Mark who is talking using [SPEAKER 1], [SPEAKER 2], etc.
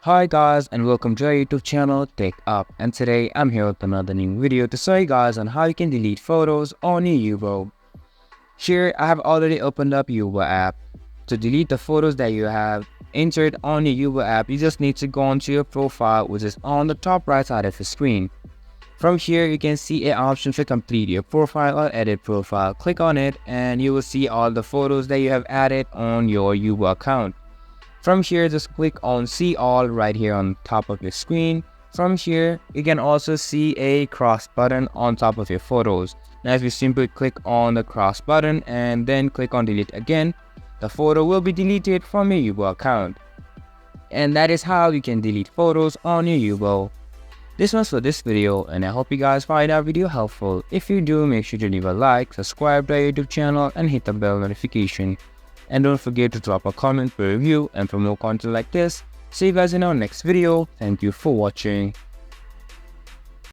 [SPEAKER 1] Hi guys and welcome to our YouTube channel TechUp, and today I'm here with another new video to show you guys on how you can delete photos on your Yubo. Here I have already opened up Yubo app. To delete the photos that you have entered on your Yubo app, you just need to go onto your profile, which is on the top right side of the screen. From here you can see an option to complete your profile or edit profile. Click on it and you will see all the photos that you have added on your Yubo account. From here, just click on see all right here on top of your screen. From here, you can also see a cross button on top of your photos. Now if you simply click on the cross button and then click on delete again, the photo will be deleted from your Yubo account. And that is how you can delete photos on your Yubo. This was for this video, and I hope you guys find our video helpful. If you do, make sure to leave a like, subscribe to our YouTube channel and hit the bell notification. And don't forget to drop a comment for review and for more content like this. See you guys in our next video. Thank you for watching.